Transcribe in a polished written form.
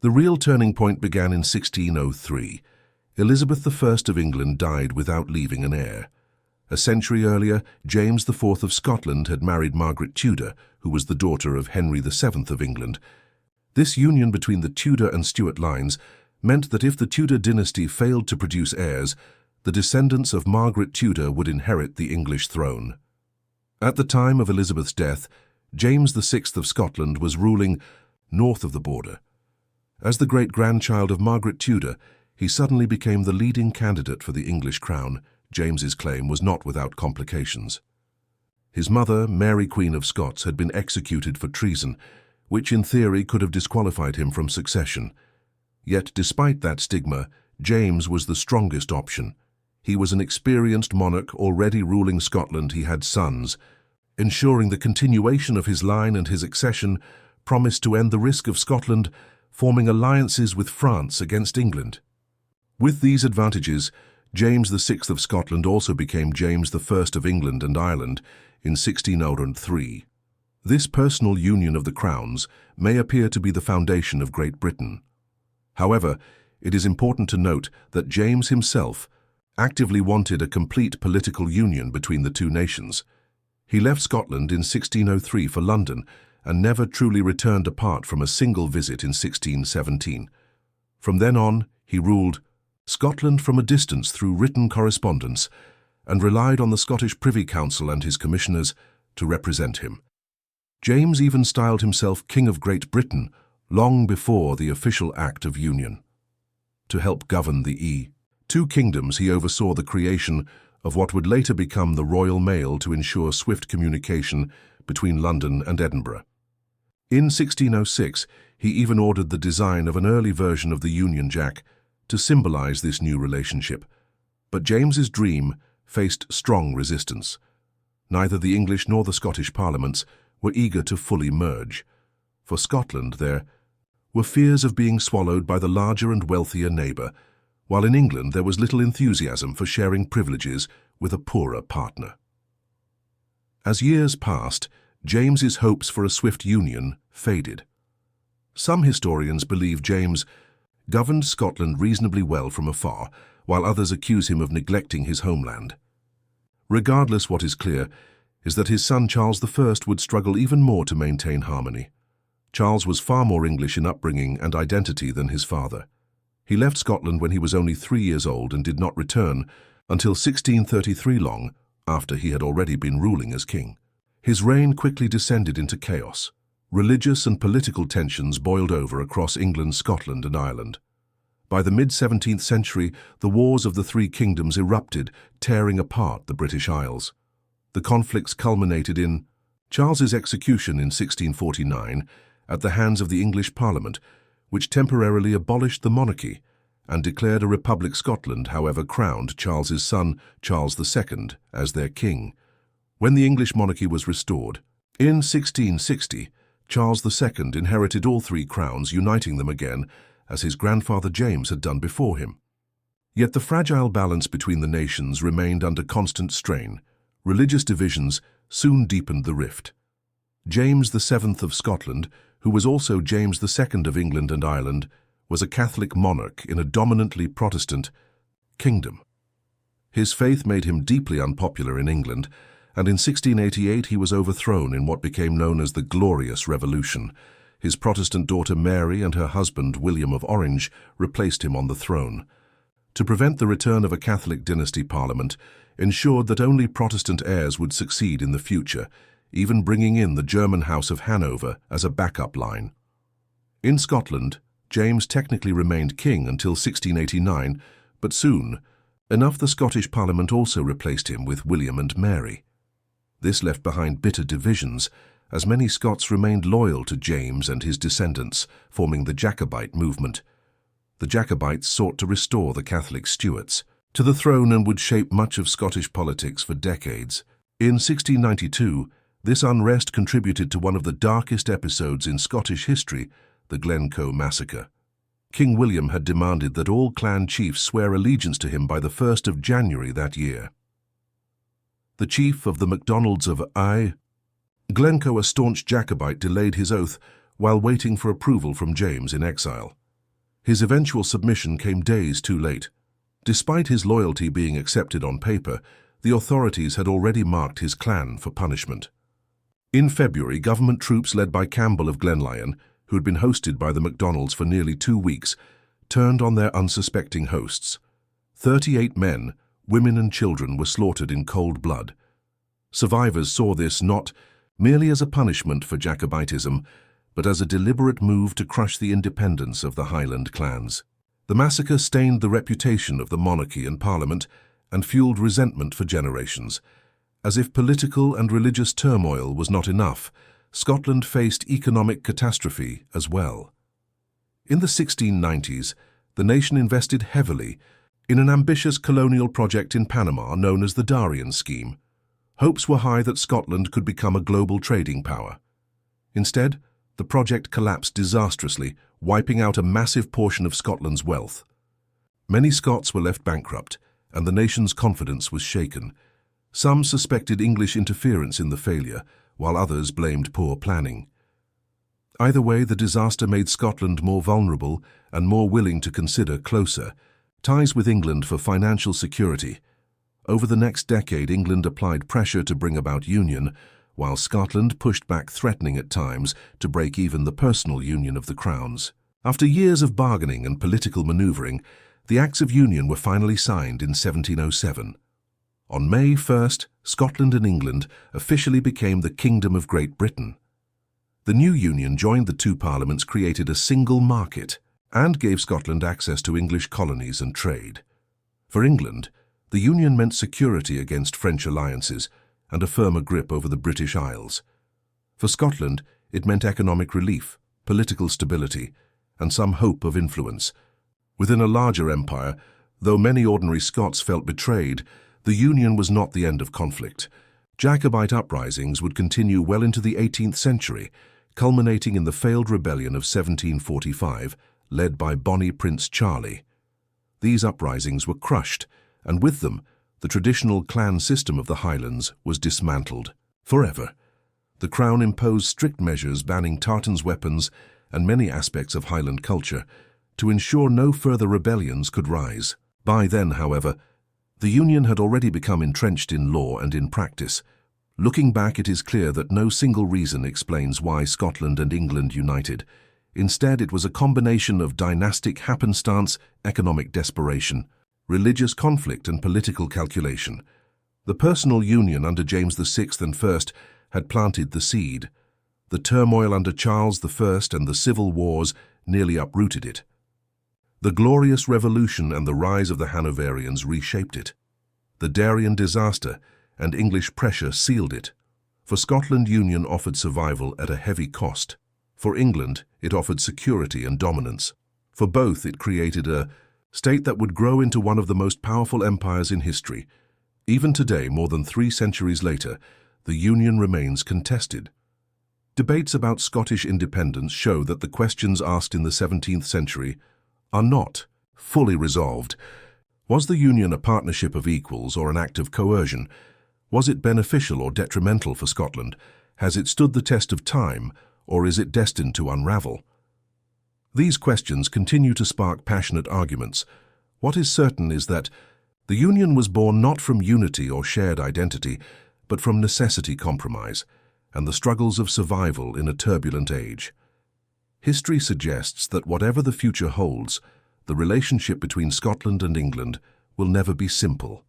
The real turning point began in 1603. Elizabeth I of England died without leaving an heir. A century earlier, James IV of Scotland had married Margaret Tudor, who was the daughter of Henry VII of England. This union between the Tudor and Stuart lines meant that if the Tudor dynasty failed to produce heirs, the descendants of Margaret Tudor would inherit the English throne. At the time of Elizabeth's death, James VI of Scotland was ruling north of the border. As the great-grandchild of Margaret Tudor, he suddenly became the leading candidate for the English crown. James's claim was not without complications. His mother, Mary Queen of Scots, had been executed for treason, which in theory could have disqualified him from succession. Yet despite that stigma, James was the strongest option. He was an experienced monarch already ruling Scotland. He had sons. Ensuring the continuation of his line and his accession promised to end the risk of Scotland forming alliances with France against England. With these advantages, James VI of Scotland also became James I of England and Ireland in 1603. This personal union of the crowns may appear to be the foundation of Great Britain. However, it is important to note that James himself actively wanted a complete political union between the two nations. He left Scotland in 1603 for London and never truly returned apart from a single visit in 1617. From then on, he ruled Scotland from a distance through written correspondence and relied on the Scottish Privy Council and his commissioners to represent him. James even styled himself King of Great Britain long before the official Act of Union. To help govern the two kingdoms, he oversaw the creation of what would later become the Royal Mail to ensure swift communication between London and Edinburgh. In 1606, he even ordered the design of an early version of the Union Jack to symbolize this new relationship. But James's dream faced strong resistance. Neither the English nor the Scottish parliaments were eager to fully merge. For Scotland, there were fears of being swallowed by the larger and wealthier neighbour, while in England there was little enthusiasm for sharing privileges with a poorer partner. As years passed, James's hopes for a swift union faded. Some historians believe James governed Scotland reasonably well from afar, while others accuse him of neglecting his homeland. Regardless, what is clear is that his son Charles I would struggle even more to maintain harmony. Charles was far more English in upbringing and identity than his father. He left Scotland when he was only 3 years old and did not return until 1633, long after he had already been ruling as king. His reign quickly descended into chaos. Religious and political tensions boiled over across England, Scotland, and Ireland. By the mid-17th century, the wars of the three kingdoms erupted, tearing apart the British Isles. The conflicts culminated in Charles's execution in 1649 at the hands of the English Parliament, which temporarily abolished the monarchy and declared a republic. Scotland, however, crowned Charles's son, Charles II, as their king. When the English monarchy was restored, in 1660, Charles II inherited all three crowns, uniting them again, as his grandfather James had done before him. Yet the fragile balance between the nations remained under constant strain. Religious divisions soon deepened the rift. James VII of Scotland, who was also James II of England and Ireland, was a Catholic monarch in a dominantly Protestant kingdom. His faith made him deeply unpopular in England, and in 1688 he was overthrown in what became known as the Glorious Revolution. His Protestant daughter Mary and her husband William of Orange replaced him on the throne. To prevent the return of a Catholic dynasty, Parliament ensured that only Protestant heirs would succeed in the future, even bringing in the German House of Hanover as a backup line. In Scotland, James technically remained king until 1689, but soon enough the Scottish Parliament also replaced him with William and Mary. This left behind bitter divisions, as many Scots remained loyal to James and his descendants, forming the Jacobite movement. The Jacobites sought to restore the Catholic Stuarts to the throne and would shape much of Scottish politics for decades. In 1692, this unrest contributed to one of the darkest episodes in Scottish history, the Glencoe Massacre. King William had demanded that all clan chiefs swear allegiance to him by the 1st of January that year. The chief of the MacDonalds of Glencoe, a staunch Jacobite, delayed his oath while waiting for approval from James in exile. His eventual submission came days too late. Despite his loyalty being accepted on paper, the authorities had already marked his clan for punishment. In February, government troops led by Campbell of Glenlyon, who had been hosted by the MacDonalds for nearly 2 weeks, turned on their unsuspecting hosts. 38 men, women and children were slaughtered in cold blood. Survivors saw this not merely as a punishment for Jacobitism, but as a deliberate move to crush the independence of the Highland clans. The massacre stained the reputation of the monarchy and Parliament and fueled resentment for generations. As if political and religious turmoil was not enough, Scotland faced economic catastrophe as well. In the 1690s, the nation invested heavily in an ambitious colonial project in Panama known as the Darien Scheme. Hopes were high that Scotland could become a global trading power. Instead, the project collapsed disastrously, wiping out a massive portion of Scotland's wealth. Many Scots were left bankrupt, and the nation's confidence was shaken. Some suspected English interference in the failure, while others blamed poor planning. Either way, the disaster made Scotland more vulnerable and more willing to consider closer ties with England for financial security. Over the next decade, England applied pressure to bring about union, while Scotland pushed back, threatening at times to break even the personal union of the crowns. After years of bargaining and political manoeuvring, the Acts of Union were finally signed in 1707. On May 1st, Scotland and England officially became the Kingdom of Great Britain. The new union joined the two parliaments, created a single market, and gave Scotland access to English colonies and trade. For England, the union meant security against French alliances and a firmer grip over the British Isles. For Scotland, it meant economic relief, political stability, and some hope of influence. Within a larger empire, though many ordinary Scots felt betrayed, the union was not the end of conflict. Jacobite uprisings would continue well into the 18th century, culminating in the failed rebellion of 1745, led by Bonnie Prince Charlie. These uprisings were crushed, and with them, the traditional clan system of the Highlands was dismantled forever. The Crown imposed strict measures banning tartans, weapons, and many aspects of Highland culture to ensure no further rebellions could rise. By then, however, the Union had already become entrenched in law and in practice. Looking back, it is clear that no single reason explains why Scotland and England united. Instead, it was a combination of dynastic happenstance, economic desperation, religious conflict, and political calculation. The personal union under James VI and I had planted the seed. The turmoil under Charles I and the civil wars nearly uprooted it. The Glorious Revolution and the rise of the Hanoverians reshaped it. The Darien disaster and English pressure sealed it. For Scotland, union offered survival at a heavy cost. For England, it offered security and dominance. For both, it created a state that would grow into one of the most powerful empires in history. Even today, more than 3 centuries later, the union remains contested. Debates about Scottish independence show that the questions asked in the 17th century are not fully resolved. Was the union a partnership of equals or an act of coercion? Was it beneficial or detrimental for Scotland? Has it stood the test of time, or is it destined to unravel? These questions continue to spark passionate arguments. What is certain is that the union was born not from unity or shared identity, but from necessity, compromise, and the struggles of survival in a turbulent age. History suggests that whatever the future holds, the relationship between Scotland and England will never be simple.